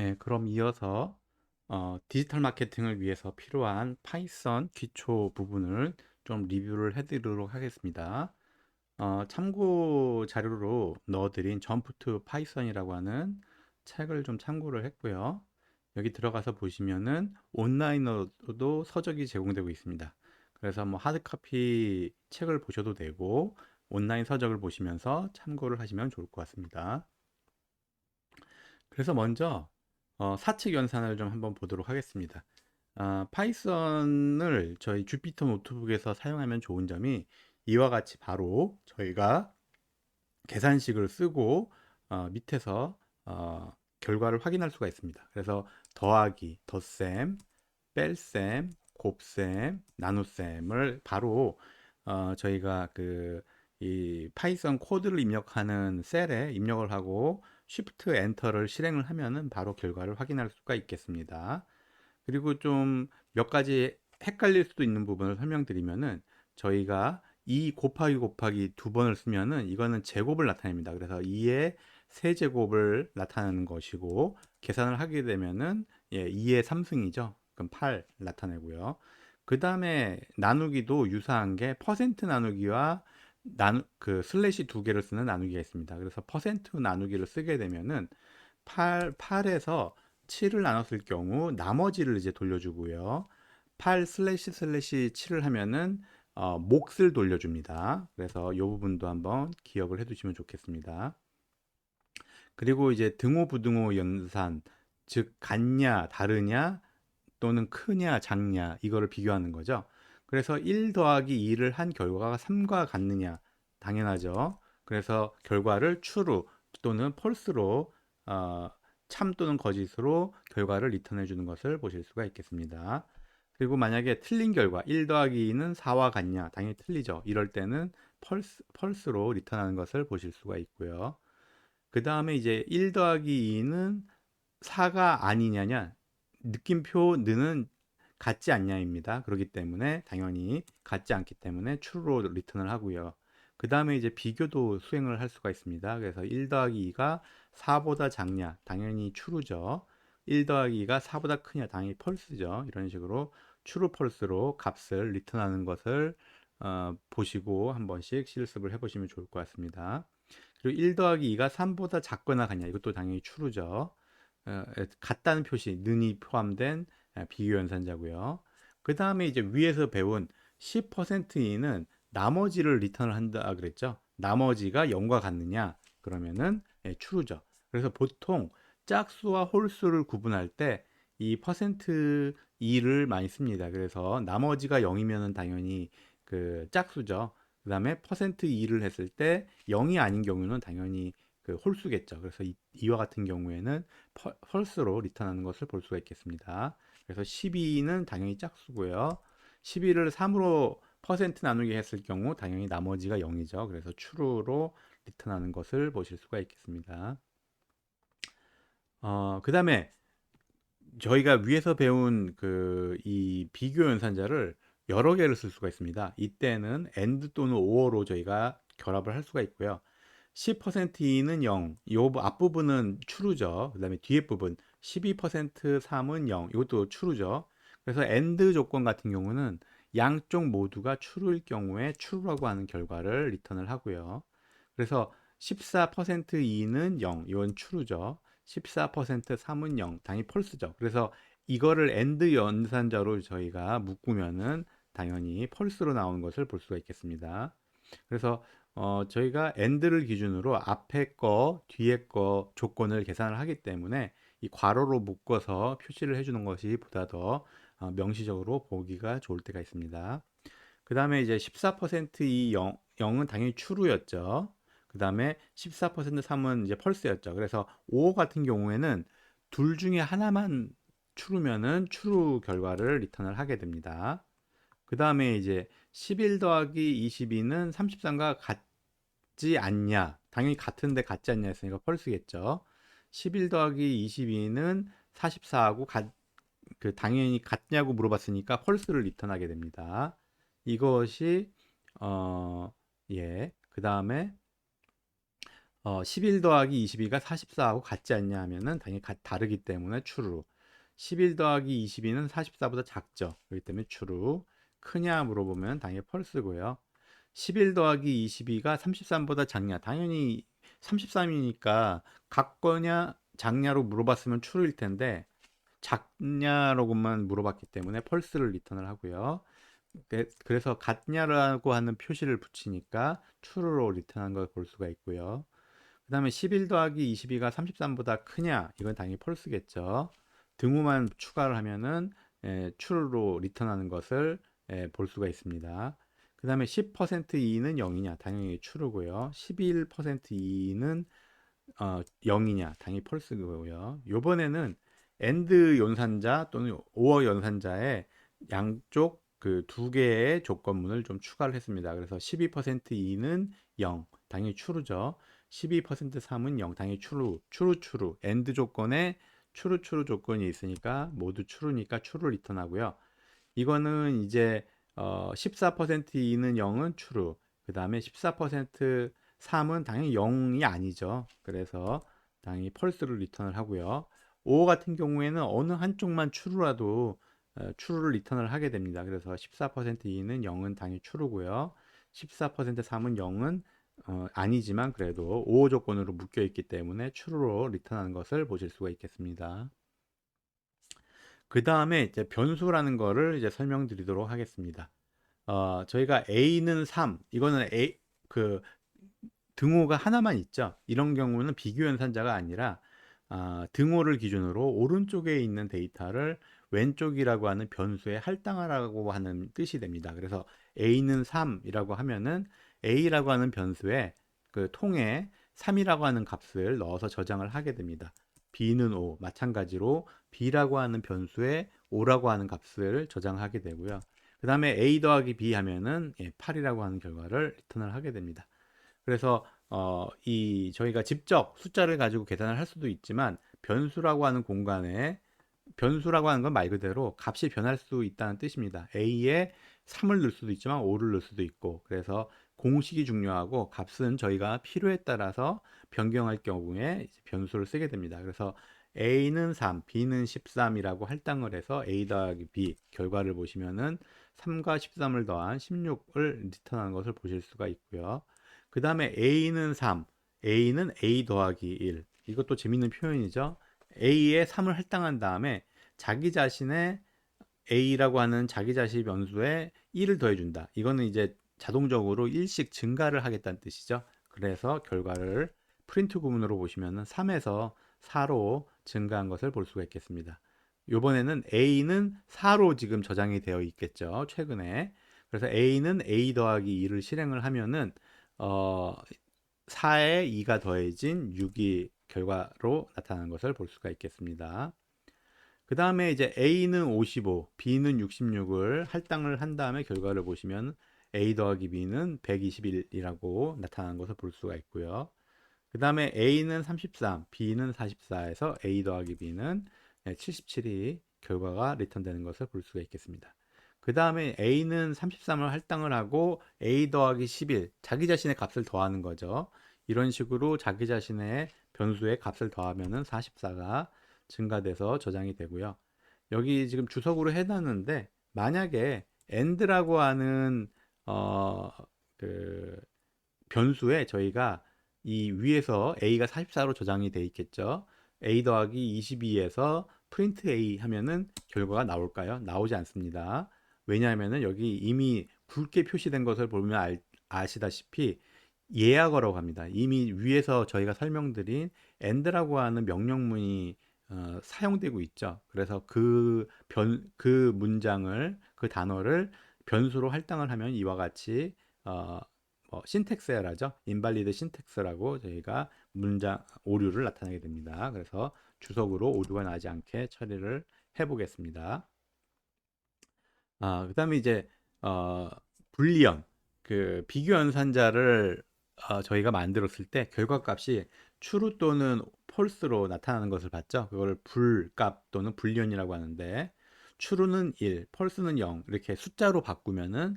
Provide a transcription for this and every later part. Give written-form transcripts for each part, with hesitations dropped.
네, 그럼 이어서 디지털 마케팅을 위해서 필요한 파이썬 기초 부분을 좀 리뷰를 해드리도록 하겠습니다. 참고 자료로 넣어드린 점프 투 파이썬이라고 하는 책을 좀 참고를 했고요. 여기 들어가서 보시면은 온라인으로도 서적이 제공되고 있습니다. 그래서 뭐 하드카피 책을 보셔도 되고 온라인 서적을 보시면서 참고를 하시면 좋을 것 같습니다. 그래서 먼저 사칙 연산을 좀 한번 보도록 하겠습니다. 파이썬을 저희 주피터 노트북에서 사용하면 좋은 점이 이와 같이 바로 저희가 계산식을 쓰고 밑에서 결과를 확인할 수가 있습니다. 그래서 더하기, 덧셈, 뺄셈, 곱셈, 나눗셈을 바로 저희가 이 파이썬 코드를 입력하는 셀에 입력을 하고 Shift 엔터를 실행을 하면은 바로 결과를 확인할 수가 있겠습니다. 그리고 좀 몇 가지 헷갈릴 수도 있는 부분을 설명드리면은 저희가 2 곱하기 곱하기 두 번을 쓰면은 이거는 제곱을 나타냅니다. 그래서 2의 세제곱을 나타내는 것이고 계산을 하게 되면은 2의 3승이죠. 그럼 8 나타내고요. 그 다음에 나누기도 유사한 게 퍼센트 나누기와 슬래시 두 개를 쓰는 나누기가 있습니다. 그래서 퍼센트 나누기를 쓰게 되면은 8에서 7을 나눴을 경우 나머지를 이제 돌려주고요. 8 슬래시 슬래시 7을 하면은 몫을 돌려줍니다. 그래서 이 부분도 한번 기억을 해두시면 좋겠습니다. 그리고 이제 등호 부등호 연산, 즉 같냐 다르냐 또는 크냐 작냐 이거를 비교하는 거죠. 그래서 1 더하기 2를 한 결과가 3과 같느냐 당연하죠. 그래서 결과를 true 또는 false로 참 또는 거짓으로 결과를 리턴해 주는 것을 보실 수가 있겠습니다. 그리고 만약에 틀린 결과 1 더하기 2는 4와 같냐 당연히 틀리죠. 이럴 때는 false로 리턴하는 것을 보실 수가 있고요. 그 다음에 이제 1 더하기 2는 4가 아니냐냐 느낌표 느는 같지 않냐입니다. 그렇기 때문에 당연히 같지 않기 때문에 true로 리턴을 하고요. 그 다음에 이제 비교도 수행을 할 수가 있습니다. 그래서 1 더하기 2가 4보다 작냐 당연히 true죠. 1 더하기 2가 4보다 크냐 당연히 false죠. 이런 식으로 true, false로 값을 리턴하는 것을 보시고 한 번씩 실습을 해보시면 좋을 것 같습니다. 그리고 1 더하기 2가 3보다 작거나 같냐 이것도 당연히 true죠. 같다는 표시, 는이 포함된 비교 연산자고요. 그 다음에 이제 위에서 배운 10%이는 나머지를 리턴을 한다 그랬죠. 나머지가 0과 같느냐? 그러면은 true죠. 그래서 보통 짝수와 홀수를 구분할 때 이 퍼센트 2를 많이 씁니다. 그래서 나머지가 0이면은 당연히 짝수죠. 그 다음에 퍼센트 2를 했을 때 0이 아닌 경우는 당연히 홀수겠죠. 그래서 이와 같은 경우에는 펄스로 리턴하는 것을 볼 수가 있겠습니다. 그래서 12는 당연히 짝수고요. 12를 3으로 퍼센트 나누기 했을 경우 당연히 나머지가 0이죠. 그래서 true로 리턴하는 것을 보실 수가 있겠습니다. 그 다음에 저희가 위에서 배운 이 비교 연산자를 여러 개를 쓸 수가 있습니다. 이때는 AND 또는 OR로 저희가 결합을 할 수가 있고요. 10%E는 0, 이 앞부분은 true죠. 그 다음에 뒤에 부분 12% 3은 0, 이것도 true죠. 그래서 AND 조건 같은 경우는 양쪽 모두가 true일 경우에 true라고 하는 결과를 리턴을 하고요. 그래서 14% E는 0, 이건 true죠. 14% 3은 0, 당연히 false죠. 그래서 이거를 AND 연산자로 저희가 묶으면은 당연히 false로 나오는 것을 볼 수가 있겠습니다. 그래서 저희가 AND를 기준으로 앞에 거, 뒤에 거 조건을 계산을 하기 때문에 이 괄호로 묶어서 표시를 해주는 것이 보다 더 명시적으로 보기가 좋을 때가 있습니다. 그 다음에 이제 14%이 0은 당연히 true였죠. 그 다음에 14% 3은 이제 false였죠. 그래서 5 같은 경우에는 둘 중에 하나만 true면은 true 결과를 리턴을 하게 됩니다. 그 다음에 이제 11 더하기 22는 33과 같지 않냐. 당연히 같은데 같지 않냐 했으니까 false겠죠. 11 더하기 22는 44하고 당연히 같냐고 물어봤으니까 false를 리턴하게 됩니다. 이것이 어, 예. 그 다음에 11 더하기 22가 44하고 같지 않냐 하면은 당연히 다르기 때문에 true. 11 더하기 22는 44보다 작죠. 그렇기 때문에 true. 크냐 물어보면 당연히 false고요. 11 더하기 22가 33보다 작냐? 당연히 33이니까 같거냐 작냐로 물어봤으면 true일 텐데 작냐로만 물어봤기 때문에 false를 리턴을 하고요. 그래서 같냐라고 하는 표시를 붙이니까 true로 리턴한 걸 볼 수가 있고요. 그 다음에 11 더하기 22가 33보다 크냐? 이건 당연히 펄스겠죠. 등호만 추가를 하면은 true로 리턴하는 것을 볼 수가 있습니다. 그 다음에 10% 이는 0이냐? 당연히 true고요. 11% 이는 0이냐? 당연히 펄스고요. 요번에는 AND 연산자 또는 OR 연산자의 양쪽 그 두 개의 조건문을 좀 추가를 했습니다. 그래서 12% 이는 0, 당연히 true죠. 12% 3은 0, 당연히 true. AND 조건에 true 조건이 있으니까 모두 true니까 true를 리턴하고요. 이거는 이제 14% 이는 0은 true. 그 다음에 14% 3은 당연히 0이 아니죠. 그래서 당연히 false를 리턴을 하고요. 5 같은 경우에는 어느 한쪽만 true라도 true를 리턴을 하게 됩니다. 그래서 14% 이는 0은 당연히 true고요. 14% 3은 0은 아니지만 그래도 5 조건으로 묶여 있기 때문에 true로 리턴하는 것을 보실 수가 있겠습니다. 그 다음에 이제 변수라는 거를 이제 설명드리도록 하겠습니다. 저희가 A는 3, 이거는 그 등호가 하나만 있죠. 이런 경우는 비교 연산자가 아니라 등호를 기준으로 오른쪽에 있는 데이터를 왼쪽이라고 하는 변수에 할당하라고 하는 뜻이 됩니다. 그래서 A는 3이라고 하면은 A라고 하는 변수에 그 통에 3이라고 하는 값을 넣어서 저장을 하게 됩니다. B는 5, 마찬가지로 B라고 하는 변수에 5라고 하는 값을 저장하게 되고요. 그 다음에 A 더하기 B 하면은 8이라고 하는 결과를 리턴을 하게 됩니다. 그래서 저희가 직접 숫자를 가지고 계산을 할 수도 있지만 변수라고 하는 공간에 변수라고 하는 건 말 그대로 값이 변할 수 있다는 뜻입니다. A에 3을 넣을 수도 있지만 5를 넣을 수도 있고 그래서 공식이 중요하고 값은 저희가 필요에 따라서 변경할 경우에 변수를 쓰게 됩니다. 그래서 A는 3, B는 13이라고 할당을 해서 A 더하기 B 결과를 보시면은 3과 13을 더한 16을 리턴하는 것을 보실 수가 있고요. 그 다음에 A는 3, A는 A 더하기 1. 이것도 재밌는 표현이죠. A에 3을 할당한 다음에 자기 자신의 A라고 하는 자기 자신 변수에 1을 더해준다. 이거는 이제 자동적으로 1씩 증가를 하겠다는 뜻이죠. 그래서 결과를 프린트 구문으로 보시면 3에서 4로 증가한 것을 볼 수가 있겠습니다. 이번에는 A는 4로 지금 저장이 되어 있겠죠. 최근에. 그래서 A는 A 더하기 2를 실행을 하면은 4에 2가 더해진 6이 결과로 나타나는 것을 볼 수가 있겠습니다. 그 다음에 이제 A는 55, B는 66을 할당을 한 다음에 결과를 보시면 A 더하기 B는 121이라고 나타나는 것을 볼 수가 있고요. 그 다음에 A는 33, B는 44에서 A 더하기 B는 77이 결과가 리턴되는 것을 볼 수가 있겠습니다. 그 다음에 A는 33을 할당을 하고 A 더하기 11, 자기 자신의 값을 더하는 거죠. 이런 식으로 자기 자신의 변수의 값을 더하면은 44가 증가돼서 저장이 되고요. 여기 지금 주석으로 해놨는데 만약에 AND라고 하는 어, 그 변수에 저희가 이 위에서 A가 44로 저장이 돼 있겠죠. A 더하기 22에서 프린트 A 하면은 결과가 나올까요? 나오지 않습니다. 왜냐하면은 여기 이미 굵게 표시된 것을 보면 아시다시피 예약어라고 합니다. 이미 위에서 저희가 설명드린 AND라고 하는 명령문이 사용되고 있죠. 그래서 그 문장을, 그 단어를 변수로 할당을 하면 이와 같이 신텍스 에러죠. 인발리드 신텍스라고 저희가 문장 오류를 나타내게 됩니다. 그래서 주석으로 오류가 나지 않게 처리를 해보겠습니다. 그다음에 이제 불리언 그 비교 연산자를 저희가 만들었을 때 결과값이 true 또는 false로 나타나는 것을 봤죠. 그걸 불값 또는 불리언이라고 하는데 true는 1, false는 0 이렇게 숫자로 바꾸면은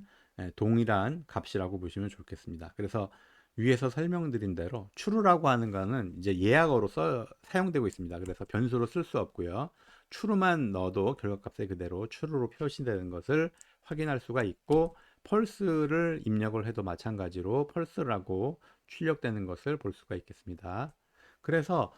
동일한 값이라고 보시면 좋겠습니다. 그래서 위에서 설명드린 대로 true라고 하는 거는 이제 예약어로 사용되고 있습니다. 그래서 변수로 쓸 수 없고요. true만 넣어도 결과값에 그대로 true로 표시되는 것을 확인할 수가 있고, false를 입력을 해도 마찬가지로 false라고 출력되는 것을 볼 수가 있겠습니다. 그래서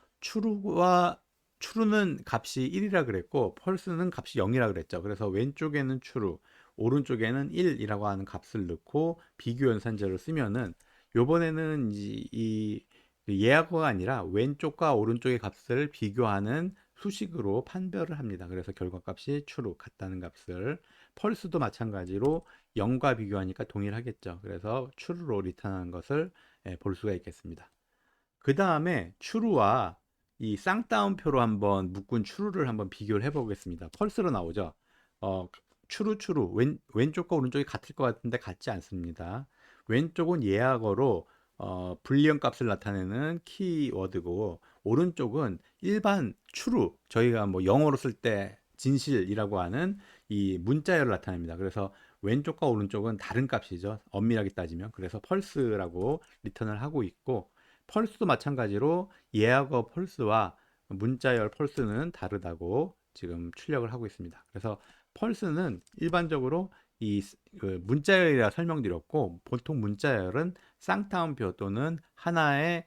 true는 값이 1이라 그랬고 false는 값이 0이라 그랬죠. 그래서 왼쪽에는 true, 오른쪽에는 1이라고 하는 값을 넣고 비교 연산자를 쓰면은, 요번에는 이 예약어가 아니라 왼쪽과 오른쪽의 값을 비교하는 수식으로 판별을 합니다. 그래서 결과값이 true 같다는 값을, 펄스도 마찬가지로 0과 비교하니까 동일하겠죠. 그래서 true로 리턴하는 것을 볼 수가 있겠습니다. 그 다음에 true와 이 쌍따옴표로 한번 묶은 true를 한번 비교를 해보겠습니다. 펄스로 나오죠. 어, true 왼쪽과 오른쪽이 같을 것 같은데 같지 않습니다. 왼쪽은 예약어로 불리언 값을 나타내는 키워드고, 오른쪽은 일반 true, 저희가 뭐 영어로 쓸 때 진실이라고 하는 이 문자열을 나타냅니다. 그래서 왼쪽과 오른쪽은 다른 값이죠. 엄밀하게 따지면. 그래서 펄스라고 리턴을 하고 있고, 펄스도 마찬가지로 예약어 펄스와 문자열 펄스는 다르다고 지금 출력을 하고 있습니다. 그래서 펄스는 일반적으로 그 문자열이라 설명드렸고, 보통 문자열은 쌍따옴표 또는 하나의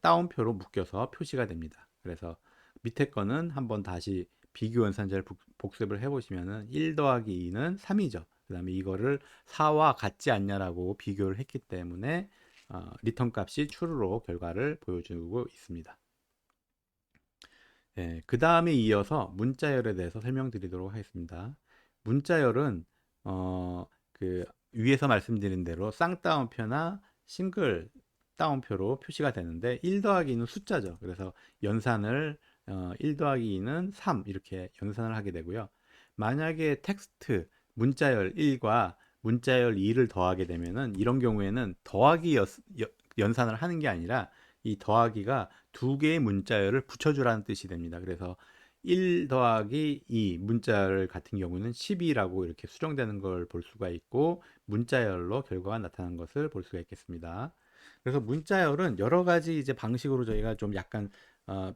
따옴표로 묶여서 표시가 됩니다. 그래서 밑에 거는 한번 다시 비교 연산자를 복습을 해보시면은 1 더하기 2는 3이죠. 그 다음에 이거를 4와 같지 않냐라고 비교를 했기 때문에 리턴 값이 true로 결과를 보여주고 있습니다. 그 다음에 이어서 문자열에 대해서 설명드리도록 하겠습니다. 문자열은 그 위에서 말씀드린 대로 쌍따옴표나 싱글 따옴표로 표시가 되는데, 1 더하기 2는 숫자죠. 그래서 연산을 1 더하기 2는 3 이렇게 연산을 하게 되고요. 만약에 텍스트 문자열 1과 문자열 2를 더하게 되면은, 이런 경우에는 더하기 연산을 하는 게 아니라 이 더하기가 두 개의 문자열을 붙여주라는 뜻이 됩니다. 그래서 1 더하기 2 문자열 같은 경우는 12라고 이렇게 수정되는 걸 볼 수가 있고, 문자열로 결과가 나타나는 것을 볼 수가 있겠습니다. 그래서 문자열은 여러 가지 이제 방식으로 저희가 좀 약간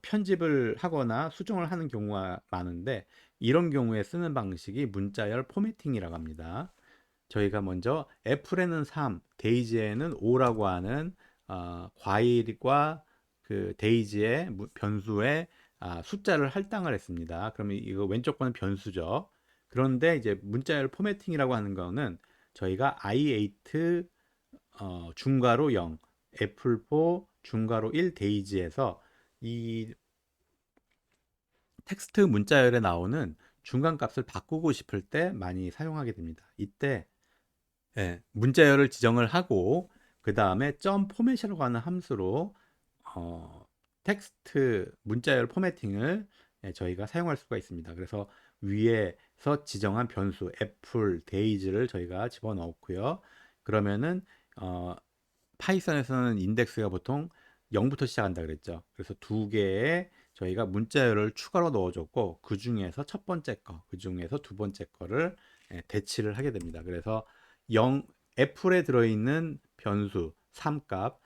편집을 하거나 수정을 하는 경우가 많은데, 이런 경우에 쓰는 방식이 문자열 포매팅이라고 합니다. 저희가 먼저 애플에는 3, 데이지에는 5라고 하는 과일과 그 데이지의 변수에 숫자를 할당을 했습니다. 그러면 이거 왼쪽 거는 변수죠. 그런데 이제 문자열 포매팅이라고 하는 거는 저희가 i8 중괄호 0, 애플4 중괄호 1 데이지에서 이 텍스트 문자열에 나오는 중간 값을 바꾸고 싶을 때 많이 사용하게 됩니다. 이때 문자열을 지정을 하고, 그 다음에 점 포맷이라고 하는 함수로 어, 텍스트 문자열 포매팅을 저희가 사용할 수가 있습니다. 그래서 위에서 지정한 변수 애플 데이즈를 저희가 집어넣고요. 그러면은 파이썬에서는 인덱스가 보통 0부터 시작한다 그랬죠. 그래서 두 개의 저희가 문자열을 추가로 넣어줬고, 그 중에서 첫 번째 거, 그 중에서 두 번째 거를 대치를 하게 됩니다. 그래서 0, 애플에 들어있는 변수 3값,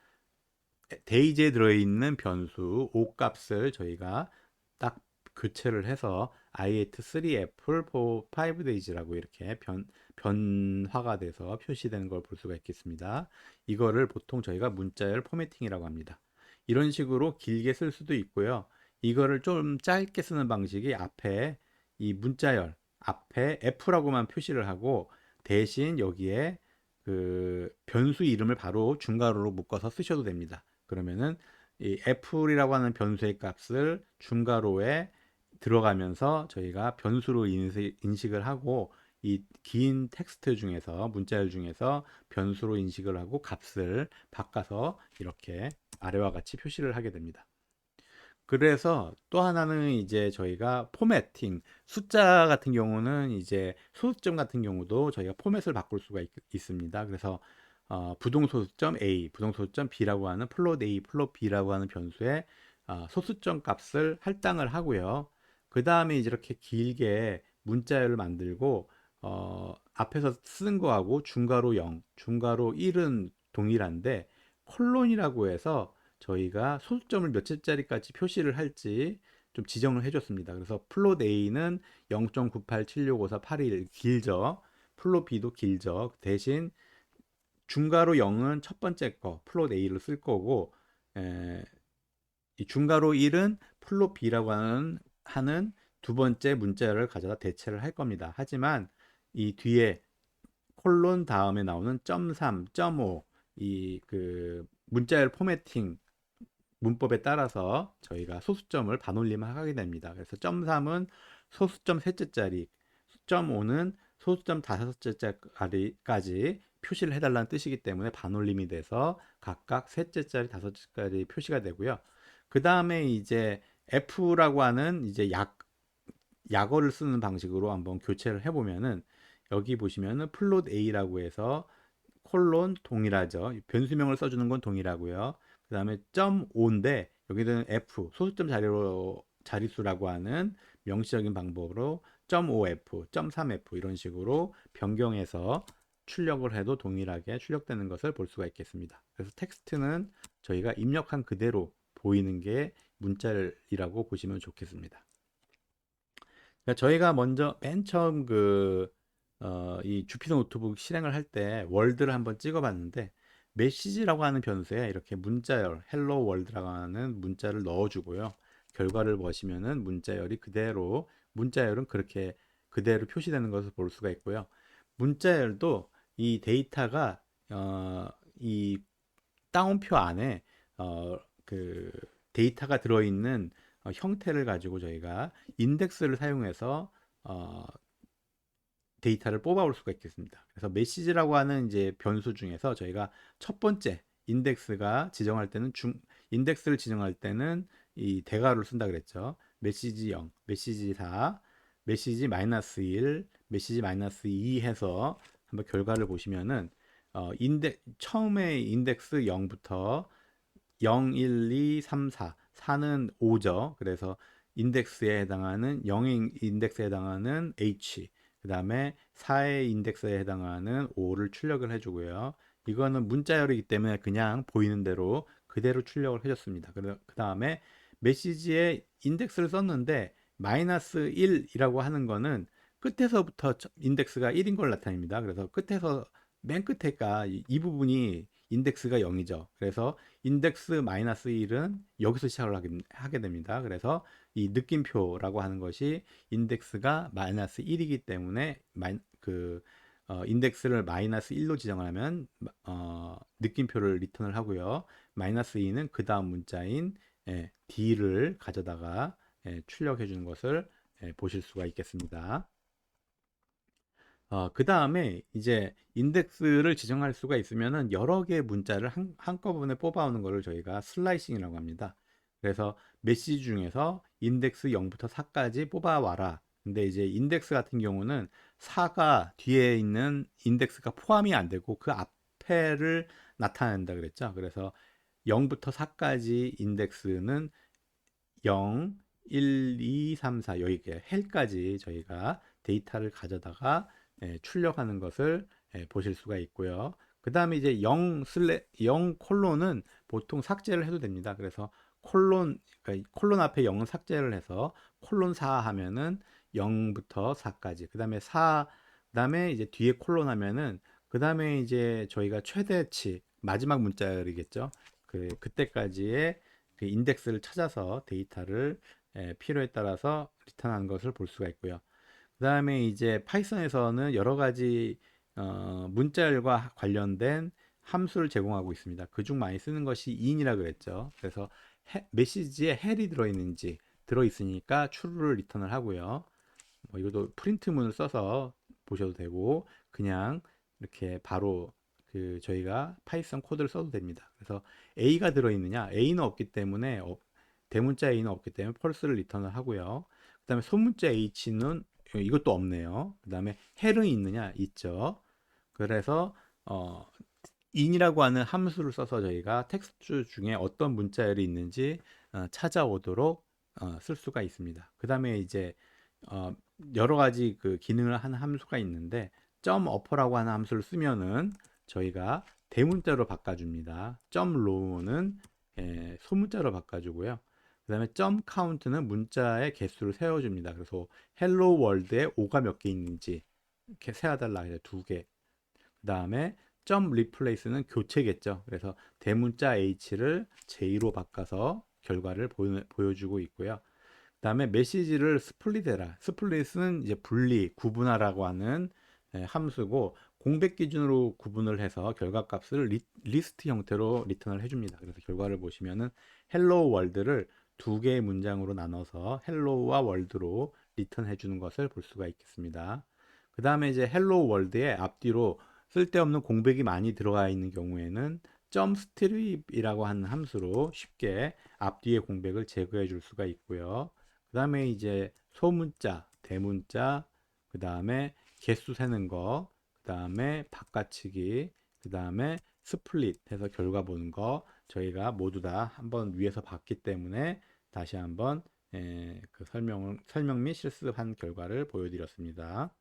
데이지에 들어있는 변수 5값을 저희가 딱 교체를 해서 i8 3애플 5데이지라고 이렇게 변화가 돼서 표시되는 걸 볼 수가 있겠습니다. 이거를 보통 저희가 문자열 포매팅이라고 합니다. 이런 식으로 길게 쓸 수도 있고요. 이거를 좀 짧게 쓰는 방식이, 앞에 이 문자열 앞에 F라고만 표시를 하고, 대신 여기에 그 변수 이름을 바로 중괄호로 묶어서 쓰셔도 됩니다. 그러면은 이 F이라고 하는 변수의 값을 중괄호에 들어가면서 저희가 변수로 인식을 하고, 이 긴 텍스트 중에서 문자열 중에서 변수로 인식을 하고 값을 바꿔서 이렇게 아래와 같이 표시를 하게 됩니다. 그래서 또 하나는 이제 저희가 포매팅, 숫자 같은 경우는 이제 소수점 같은 경우도 저희가 포맷을 바꿀 수가 있습니다. 그래서 부동소수점 A, 부동소수점 B라고 하는 플롯 A, 플롯 B라고 하는 변수에 소수점 값을 할당을 하고요. 그 다음에 이제 이렇게 길게 문자열을 만들고, 앞에서 쓴 거하고 중괄호 0, 중괄호 1은 동일한데 콜론이라고 해서 저희가 소수점을 몇 채짜리까지 표시를 할지 좀 지정을 해줬습니다. 그래서 플롯 A는 0.98765481 길죠. 플롯 B도 길죠. 대신 중괄호 0은 첫 번째 거 플롯 A를 쓸 거고, 이 중괄호 1은 플롯 B라고 하는 두 번째 문자열을 가져다 대체를 할 겁니다. 하지만 이 뒤에 콜론 다음에 나오는 .3, .5 이 그 문자열 포매팅 문법에 따라서 저희가 소수점을 반올림을 하게 됩니다. 그래서 .3은 소수점 셋째짜리, .5는 소수점 다섯째짜리까지 표시를 해달라는 뜻이기 때문에 반올림이 돼서 각각 셋째짜리, 다섯째짜리 표시가 되고요. 그 다음에 이제 F라고 하는 이제 약어를 쓰는 방식으로 한번 교체를 해보면은 여기 보시면은 플롯 A라고 해서 콜론 동일하죠. 변수명을 써주는 건 동일하고요. 그 다음에 .5인데 여기는 F 소수점 자릿수라고 하는 명시적인 방법으로 .5F, .3F 이런 식으로 변경해서 출력을 해도 동일하게 출력되는 것을 볼 수가 있겠습니다. 그래서 텍스트는 저희가 입력한 그대로 보이는 게 문자열이라고 보시면 좋겠습니다. 그러니까 저희가 먼저 맨 처음 이 주피터 노트북 실행을 할 때 월드를 한번 찍어봤는데 메시지라고 하는 변수에 이렇게 문자열 헬로 월드라고 하는 문자를 넣어주고요. 결과를 보시면은 문자열이 그대로 문자열은 그렇게 그대로 표시되는 것을 볼 수가 있고요. 문자열도 이 데이터가 이 다운표 안에 그 데이터가 들어있는 형태를 가지고 저희가 인덱스를 사용해서 데이터를 뽑아올 수가 있겠습니다. 그래서 메시지라고 하는 이제 변수 중에서 저희가 첫 번째 인덱스가 지정할 때는 인덱스를 지정할 때는 이 대괄호를 쓴다 그랬죠. 메시지 0, 메시지 4, 메시지 마이너스 1, 메시지 마이너스 2 해서 한번 결과를 보시면은 처음에 인덱스 0부터 0, 1, 2, 3, 4, 4는 5죠. 그래서 인덱스에 해당하는 0의 인덱스에 해당하는 H, 그 다음에 4의 인덱스에 해당하는 5를 출력을 해주고요. 이거는 문자열이기 때문에 그냥 보이는 대로 그대로 출력을 해줬습니다. 그 다음에 메시지에 인덱스를 썼는데 마이너스 1이라고 하는 거는 끝에서부터 인덱스가 1인 걸 나타냅니다. 그래서 끝에서 맨 끝에가 이 부분이 인덱스가 0이죠. 그래서 인덱스 마이너스 1은 여기서 시작을 하게 됩니다. 그래서 이 느낌표라고 하는 것이 인덱스가 마이너스 1이기 때문에 인덱스를 마이너스 1로 지정하면 느낌표를 리턴을 하고요. 마이너스 2는 그 다음 문자인 D를 가져다가 출력해 주는 것을 보실 수가 있겠습니다. 그 다음에 이제 인덱스를 지정할 수가 있으면은 여러 개의 문자를 한꺼번에 뽑아오는 것을 저희가 슬라이싱이라고 합니다. 그래서 메시지 중에서 인덱스 0부터 4까지 뽑아와라. 근데 이제 인덱스 같은 경우는 4가 뒤에 있는 인덱스가 포함이 안 되고 그 앞에를 나타낸다 그랬죠. 그래서 0부터 4까지 인덱스는 0, 1, 2, 3, 4 여기에 헬까지 저희가 데이터를 가져다가 출력하는 것을 보실 수가 있고요. 그 다음에 이제 0 콜론은 보통 삭제를 해도 됩니다. 그래서 그러니까 콜론 앞에 0은 삭제를 해서 콜론 4 하면은 0부터 4까지. 그 다음에 그 다음에 이제 뒤에 콜론 하면은 그 다음에 이제 저희가 최대치 마지막 문자열이겠죠. 그때까지의 그 인덱스를 찾아서 데이터를 필요에 따라서 리턴하는 것을 볼 수가 있고요. 그 다음에 이제 파이썬에서는 여러 가지 문자열과 관련된 함수를 제공하고 있습니다. 그중 많이 쓰는 것이 in이라 그랬죠. 그래서 메시지에 헬이 들어있는지 들어있으니까 true를 리턴을 하고요. 이것도 프린트문을 써서 보셔도 되고 그냥 이렇게 바로 저희가 파이썬 코드를 써도 됩니다. 그래서 A가 들어있느냐? A는 없기 때문에 대문자 A는 없기 때문에 펄스를 리턴을 하고요. 그 다음에 소문자 H는 이것도 없네요. 그 다음에 헬은 있느냐? 있죠. 그래서 in이라고 하는 함수를 써서 저희가 텍스트 중에 어떤 문자열이 있는지 찾아오도록 쓸 수가 있습니다. 그 다음에 이제 여러 가지 그 기능을 하는 함수가 있는데 점 어퍼라고 하는 함수를 쓰면은 저희가 대문자로 바꿔줍니다. 점 low는 소문자로 바꿔주고요. 그 다음에 점 count는 문자의 개수를 세워줍니다. 그래서 hello world에 5가 몇 개 있는지 이렇게 세워달라 해요. 2개. 그 다음에 점 replace는 교체겠죠. 그래서 대문자 h를 j로 바꿔서 결과를 보여주고 있고요. 그 다음에 메시지를 스플릿해라. 스플릿은 이제 분리, 구분하라고 하는 함수고, 공백 기준으로 구분을 해서 결과값을 리스트 형태로 리턴을 해줍니다. 그래서 결과를 보시면은 헬로 월드를 두 개의 문장으로 나눠서 헬로와 월드로 리턴해 주는 것을 볼 수가 있겠습니다. 그 다음에 이제 헬로 월드의 앞뒤로 쓸데없는 공백이 많이 들어가 있는 경우에는 점 스트립이라고 하는 함수로 쉽게 앞뒤의 공백을 제거해 줄 수가 있고요. 그 다음에 이제 소문자, 대문자, 그 다음에 개수 세는 거, 그 다음에 바꿔치기, 그 다음에 스플릿 해서 결과 보는 거 저희가 모두 다 한번 위에서 봤기 때문에 다시 한번 그 설명 및 실습한 결과를 보여드렸습니다.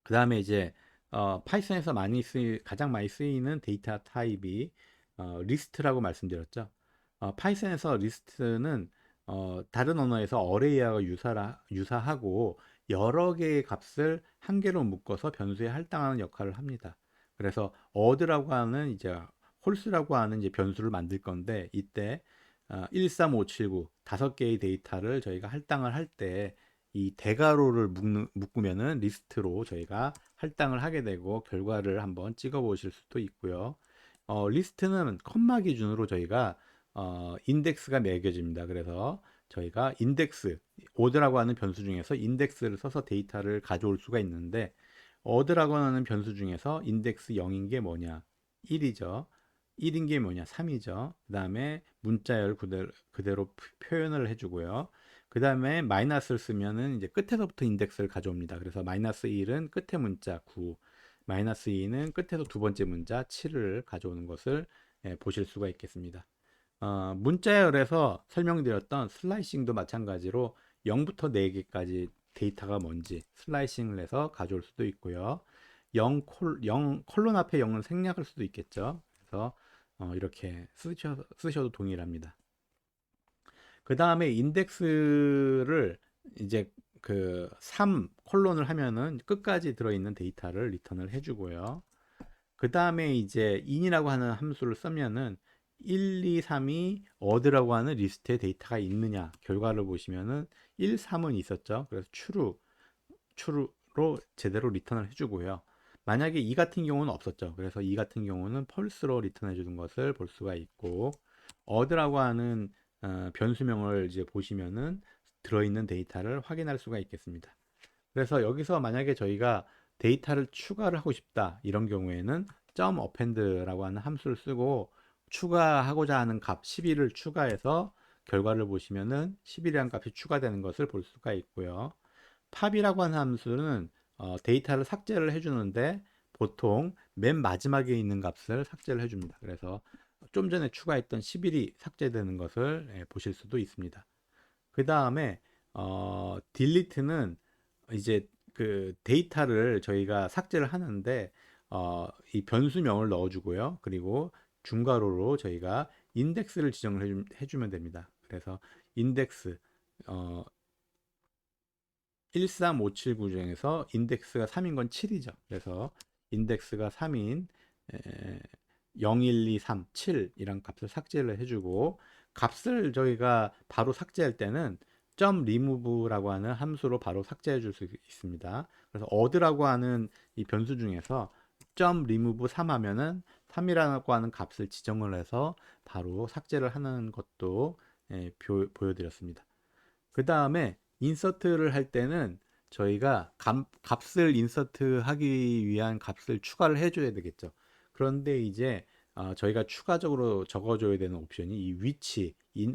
그 다음에 이제 파이썬에서 가장 많이 쓰이는 데이터 타입이 리스트라고 말씀드렸죠. 파이썬에서 리스트는 다른 언어에서 어레이하고 유사하고 여러 개의 값을 한 개로 묶어서 변수에 할당하는 역할을 합니다. 그래서 어드라고 하는 이제 홀수라고 하는 이제 변수를 만들 건데, 이때 13579 다섯 개의 데이터를 저희가 할당을 할 때 이 대괄호를 묶으면은 리스트로 저희가 할당을 하게 되고 결과를 한번 찍어 보실 수도 있고요. 리스트는 컴마 기준으로 저희가 인덱스가 매겨집니다. 그래서 저희가 인덱스, 오드라고 하는 변수 중에서 인덱스를 써서 데이터를 가져올 수가 있는데, 어드라고 하는 변수 중에서 인덱스 0인 게 뭐냐? 1이죠. 1인 게 뭐냐? 3이죠. 그 다음에 문자열 그대로 표현을 해주고요. 그 다음에 마이너스를 쓰면은 이제 끝에서부터 인덱스를 가져옵니다. 그래서 마이너스 1은 끝에 문자 9, 마이너스 2는 끝에서 두 번째 문자 7을 가져오는 것을 보실 수가 있겠습니다. 문자열에서 설명드렸던 슬라이싱도 마찬가지로 0부터 4개까지 데이터가 뭔지 슬라이싱을 해서 가져올 수도 있고요. 0 콜론 앞에 0은 생략할 수도 있겠죠. 그래서 이렇게 쓰셔도 동일합니다. 그 다음에 인덱스를 이제 그 3 콜론을 하면은 끝까지 들어있는 데이터를 리턴을 해주고요. 그 다음에 이제 in이라고 하는 함수를 쓰면은 1, 2, 3이 어디라고 하는 리스트에 데이터가 있느냐 결과를 보시면은 1, 3은 있었죠. 그래서 true로 제대로 리턴을 해주고요. 만약에 2 같은 경우는 없었죠. 그래서 2 같은 경우는 false로 리턴해 주는 것을 볼 수가 있고, 어드라고 하는 변수명을 이제 보시면은 들어있는 데이터를 확인할 수가 있겠습니다. 그래서 여기서 만약에 저희가 데이터를 추가를 하고 싶다 이런 경우에는 점 append라고 하는 함수를 쓰고 추가하고자 하는 값 11을 추가해서 결과를 보시면은 11이라는 값이 추가되는 것을 볼 수가 있고요. 팝이라고 하는 함수는 데이터를 삭제를 해주는데 보통 맨 마지막에 있는 값을 삭제를 해줍니다. 그래서 좀 전에 추가했던 11이 삭제되는 것을 보실 수도 있습니다. 그 다음에 delete는 이제 그 데이터를 저희가 삭제를 하는데 이 변수명을 넣어주고요. 그리고 중괄호로 저희가 인덱스를 지정을 해주면 됩니다. 그래서 인덱스 13579 중에서 인덱스가 3인 건 7이죠. 그래서 인덱스가 3인 0, 1, 2, 3, 7 이란 값을 삭제를 해주고, 값을 저희가 바로 삭제할 때는 점 remove라고 하는 함수로 바로 삭제해 줄 수 있습니다. 그래서 어드라고 하는 이 변수 중에서 점 remove 3 하면은 3이라고 하는 값을 지정을 해서 바로 삭제를 하는 것도 보여드렸습니다. 그 다음에 인서트를 할 때는 저희가 값을 인서트 하기 위한 값을 추가를 해줘야 되겠죠. 그런데 이제 저희가 추가적으로 적어줘야 되는 옵션이 이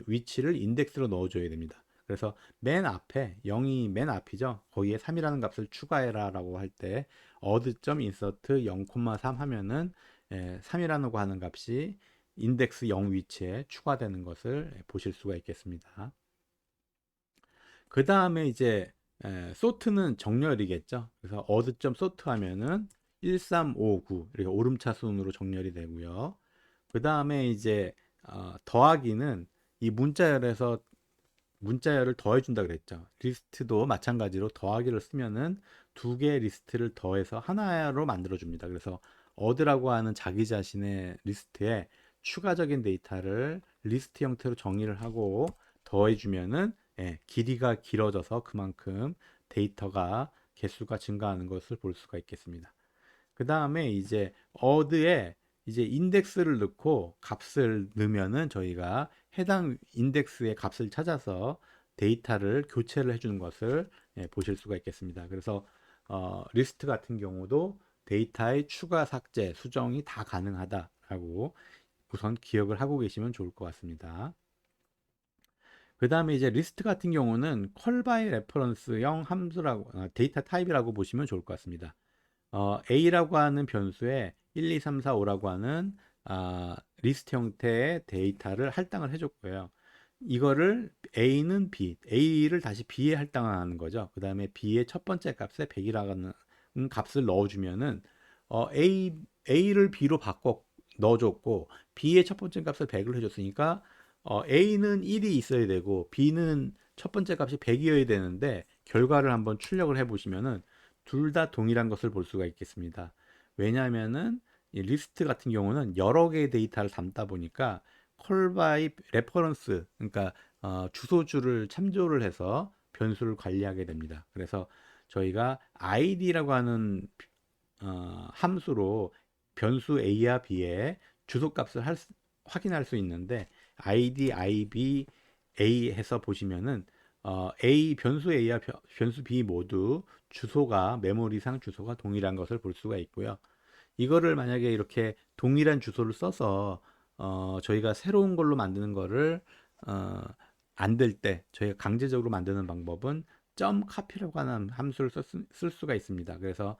위치를 인덱스로 넣어줘야 됩니다. 그래서 맨 앞에 0이 맨 앞이죠. 거기에 3이라는 값을 추가해라 라고 할 때 어드.insert 0,3 하면은 3이라고 하는 값이 인덱스 0 위치에 추가되는 것을 보실 수가 있겠습니다. 그 다음에 이제 소트는 정렬이겠죠. 그래서 어드.점 소트 하면은 1359 이렇게 오름차 순으로 정렬이 되고요. 그 다음에 이제 더하기는 이 문자열을 더해준다 그랬죠. 리스트도 마찬가지로 더하기를 쓰면은 두 개의 리스트를 더해서 하나로 만들어줍니다. 그래서 어드라고 하는 자기 자신의 리스트에 추가적인 데이터를 리스트 형태로 정의를 하고 더해주면은 길이가 길어져서 그만큼 데이터가 개수가 증가하는 것을 볼 수가 있겠습니다. 그 다음에 이제 어드에 이제 인덱스를 넣고 값을 넣으면은 저희가 해당 인덱스의 값을 찾아서 데이터를 교체를 해주는 것을 보실 수가 있겠습니다. 그래서 리스트 같은 경우도 데이터의 추가, 삭제, 수정이 다 가능하다라고 우선 기억을 하고 계시면 좋을 것 같습니다. 그 다음에 이제 리스트 같은 경우는 컬 바이 레퍼런스형 함수라고 데이터 타입이라고 보시면 좋을 것 같습니다. A라고 하는 변수에 1, 2, 3, 4, 5라고 하는 리스트 형태의 데이터를 할당을 해줬고요. 이거를 A는 B, A를 다시 B에 할당하는 거죠. 그 다음에 B의 첫 번째 값에 100이라는 값을 넣어주면은 A를 B로 바꿔 넣어줬고 B의 첫 번째 값을 100을 해줬으니까 A는 1이 있어야 되고 B는 첫 번째 값이 100이어야 되는데 결과를 한번 출력을 해보시면은 둘 다 동일한 것을 볼 수가 있겠습니다. 왜냐하면은 이 리스트 같은 경우는 여러 개의 데이터를 담다 보니까 콜 바이 레퍼런스 그러니까 주소줄을 참조를 해서 변수를 관리하게 됩니다. 그래서 저희가 id라고 하는 함수로 변수 a와 b의 주소값을 확인할 수 있는데 id, ib, a 해서 보시면은 a 변수 a와 변수 b 모두 주소가 메모리상 주소가 동일한 것을 볼 수가 있고요. 이거를 만약에 이렇게 동일한 주소를 써서 저희가 새로운 걸로 만드는 거를 안 될 때 저희가 강제적으로 만드는 방법은 점 카피라고 하는 함수를 쓸 수가 있습니다. 그래서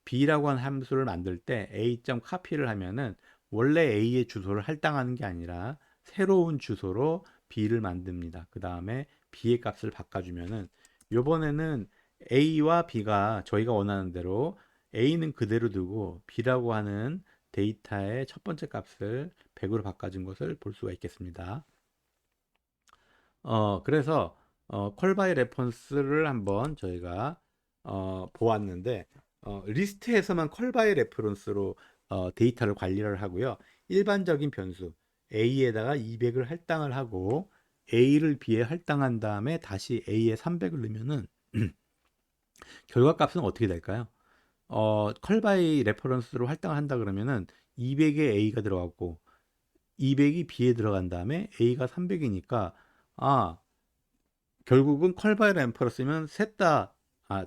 b라고 하는 함수를 만들 때 a.copy를 하면은 원래 a의 주소를 할당하는 게 아니라 새로운 주소로 b를 만듭니다. 그 다음에 b의 값을 바꿔주면은 요번에는 a와 b가 저희가 원하는 대로 a는 그대로 두고 b라고 하는 데이터의 첫 번째 값을 100으로 바꿔준 것을 볼 수가 있겠습니다. 그래서 콜바이 레퍼런스를 한번 저희가 보았는데 리스트에서만 콜바이 레퍼런스로 데이터를 관리를 하고요. 일반적인 변수 A에다가 200을 할당을 하고 A를 B에 할당한 다음에 다시 A에 300을 넣으면은 결과값은 어떻게 될까요? 컬바이 레퍼런스로 할당을 한다 그러면은 200에 A가 들어갔고 200이 B에 들어간 다음에 A가 300이니까 결국은 컬바이 레퍼런스면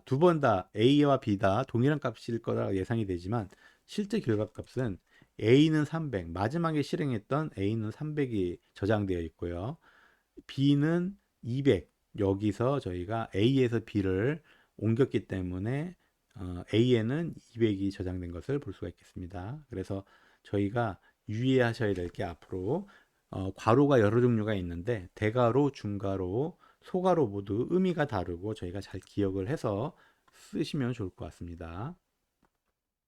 두 번 다 A와 B 다 동일한 값일 거라 예상이 되지만 실제 결과값은 A는 300, 마지막에 실행했던 A는 300이 저장되어 있고요. B는 200, 여기서 저희가 A에서 B를 옮겼기 때문에 A에는 200이 저장된 것을 볼 수가 있겠습니다. 그래서 저희가 유의하셔야 될 게 앞으로 괄호가 여러 종류가 있는데 대괄호, 중괄호, 소괄호 모두 의미가 다르고 저희가 잘 기억을 해서 쓰시면 좋을 것 같습니다.